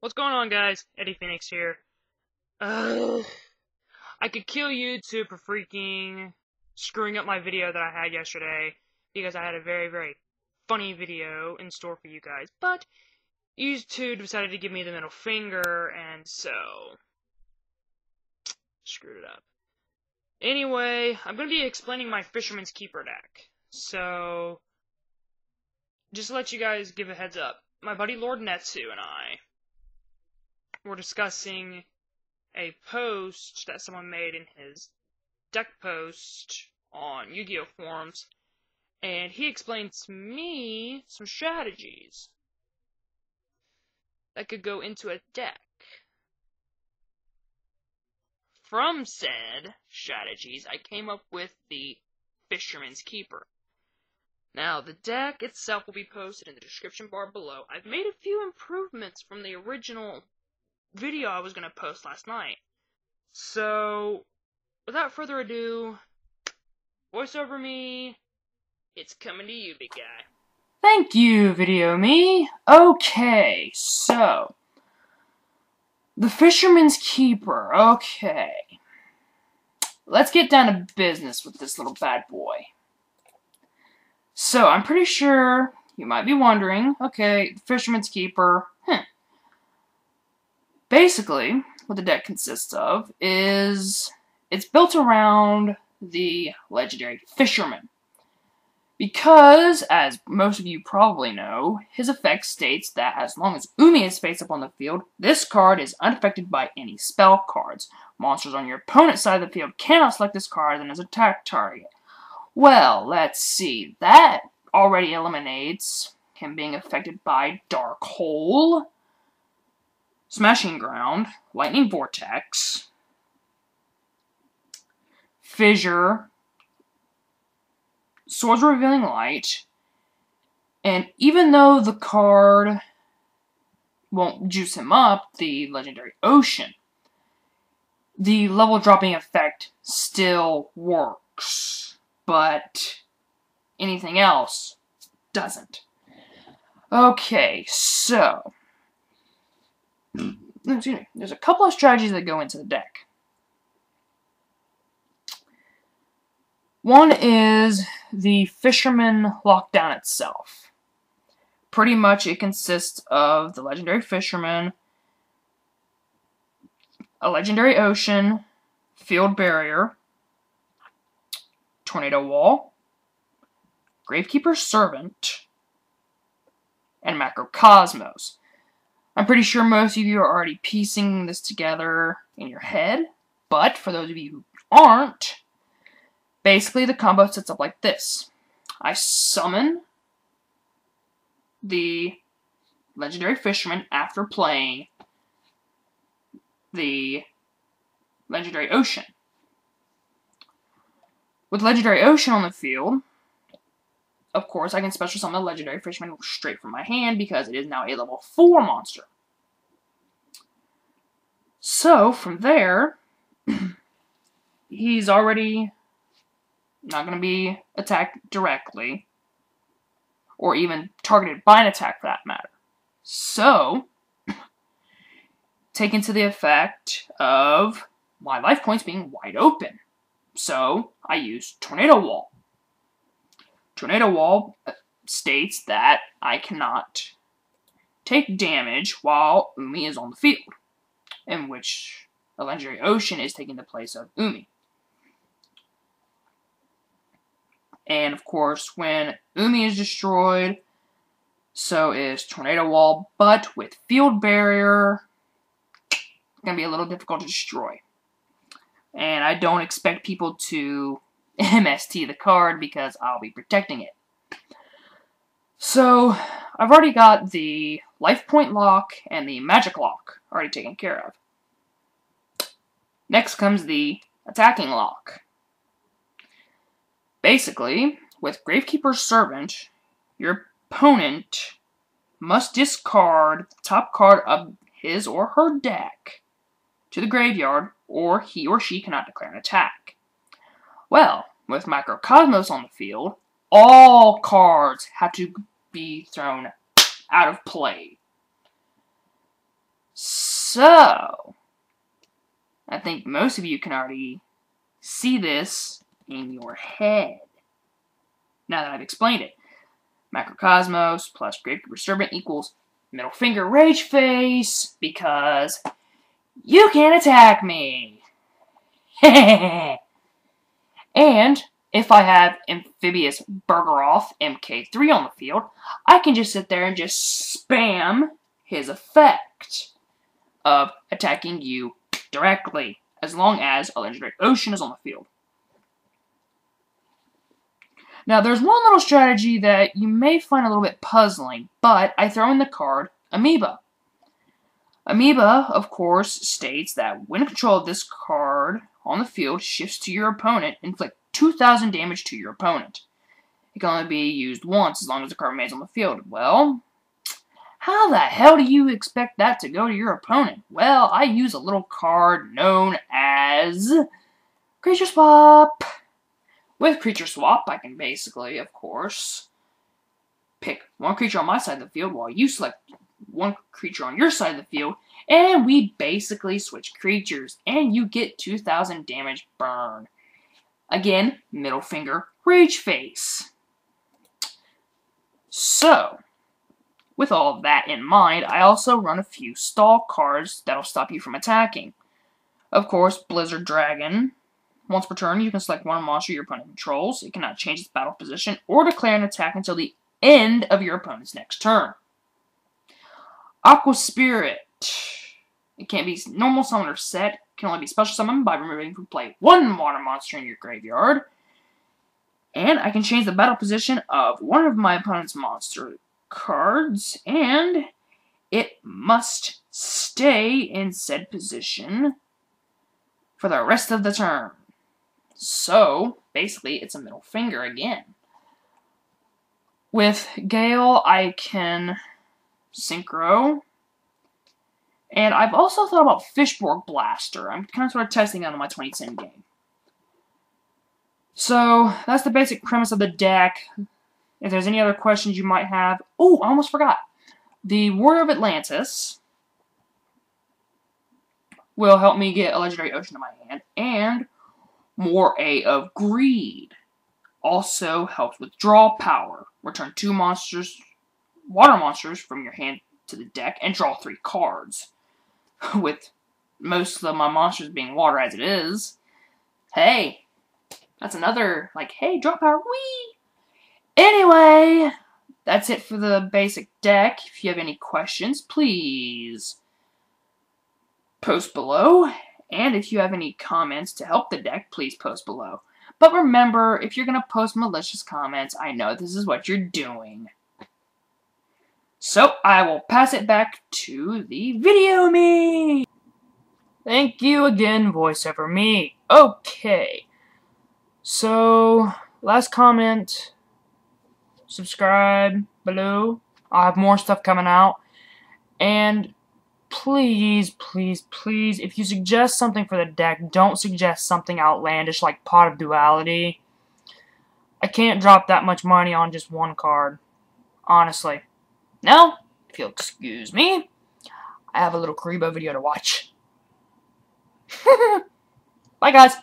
What's going on, guys? Eddie Phoenix here. I could kill YouTube for freaking screwing up my video that I had yesterday, because I had a very, very funny video in store for you guys, but YouTube decided to give me the middle finger, and so screwed it up. Anyway, I'm going to be explaining my Fisherman's Keeper deck. So, just to let you guys give a heads up, my buddy Lord Netsu and I were discussing a post that someone made in his deck post on Yu-Gi-Oh! Forums, and he explained to me some strategies that could go into a deck. From said strategies, I came up with the Fisherman's Keeper. Now, the deck itself will be posted in the description bar below. I've made a few improvements from the original video I was going to post last night. So, without further ado, voice over me, it's coming to you, big guy. Thank you, Video Me. Okay, so, the Fisherman's Keeper, okay. Let's get down to business with this little bad boy. So, I'm pretty sure you might be wondering, okay, the Fisherman's Keeper, Basically, what the deck consists of is, it's built around the Legendary Fisherman. Because, as most of you probably know, his effect states that as long as Umi is face up on the field, this card is unaffected by any spell cards. Monsters on your opponent's side of the field cannot select this card as an attack target. Well, let's see. That already eliminates him being affected by Dark Hole, Smashing Ground, Lightning Vortex, Fissure, Swords Revealing Light, and even though the card won't juice him up, the Legendary Ocean, the level dropping effect still works, but anything else doesn't. Okay, so excuse me, there's a couple of strategies that go into the deck. One is the Fisherman Lockdown itself. Pretty much it consists of the Legendary Fisherman, a Legendary Ocean, Field Barrier, Tornado Wall, Gravekeeper Servant, and Macrocosmos. I'm pretty sure most of you are already piecing this together in your head, but for those of you who aren't, basically the combo sets up like this. I summon the Legendary Fisherman after playing the Legendary Ocean. With Legendary Ocean on the field, of course, I can special summon the Legendary Fisherman straight from my hand because it is now a level 4 monster. So, from there, he's already not going to be attacked directly, or even targeted by an attack for that matter. So, taken to the effect of my life points being wide open. So, I use Tornado Wall. Tornado Wall states that I cannot take damage while Umi is on the field, in which a Legendary Ocean is taking the place of Umi. And of course, when Umi is destroyed, so is Tornado Wall, but with Field Barrier, it's going to be a little difficult to destroy. And I don't expect people to MST the card because I'll be protecting it. So, I've already got the life point lock and the magic lock already taken care of. Next comes the attacking lock. Basically, with Gravekeeper Servant, your opponent must discard the top card of his or her deck to the graveyard, or he or she cannot declare an attack. Well, with Macrocosmos on the field, all cards have to be thrown out of play. So, I think most of you can already see this in your head. Now that I've explained it. Macrocosmos plus Gravekeeper Servant equals middle finger rage face because you can't attack me. And if I have Amphibious Bugroth MK3 on the field, I can just sit there and just spam his effect of attacking you directly, as long as a Legendary Ocean is on the field. Now, there's one little strategy that you may find a little bit puzzling, but I throw in the card Ameba. Ameba, of course, states that when control of this card on the field shifts to your opponent, inflict 2,000 damage to your opponent. It can only be used once as long as the card remains on the field. Well, how the hell do you expect that to go to your opponent? Well, I use a little card known as Creature Swap. With Creature Swap, I can basically, of course, pick one creature on my side of the field while you select one creature on your side of the field, and we basically switch creatures, and you get 2,000 damage burn. Again, middle finger, rage face. So, with all of that in mind, I also run a few stall cards that'll stop you from attacking. Of course, Blizzard Dragon. Once per turn, you can select one monster your opponent controls. It cannot change its battle position or declare an attack until the end of your opponent's next turn. Aqua Spirit. It can't be normal summon or set. It can only be special summoned by removing from play one water monster in your graveyard. And I can change the battle position of one of my opponent's monster cards, and it must stay in said position for the rest of the turn. So, basically, it's a middle finger again. With Gale, I can synchro. And I've also thought about Fishborg Blaster. I'm kind of sort of testing that on my 2010 game. So, that's the basic premise of the deck. If there's any other questions you might have... Oh, I almost forgot. The Warrior of Atlantis will help me get a Legendary Ocean in my hand. And Moray of Greed also helps with draw power. Return 2 monsters, water monsters from your hand to the deck and draw 3 cards. With most of my monsters being water as it is. Hey, that's another, like, hey, draw power, whee! Anyway, that's it for the basic deck. If you have any questions, please post below. And if you have any comments to help the deck, please post below. But remember, if you're going to post malicious comments, I know this is what you're doing. So, I will pass it back to the video me. Thank you again, voiceover me. Okay. So, last comment. Subscribe below. I'll have more stuff coming out. And please, please, please, if you suggest something for the deck, don't suggest something outlandish like Pot of Duality. I can't drop that much money on just one card. Honestly. Now, if you'll excuse me, I have a little Karibo video to watch. Bye, guys.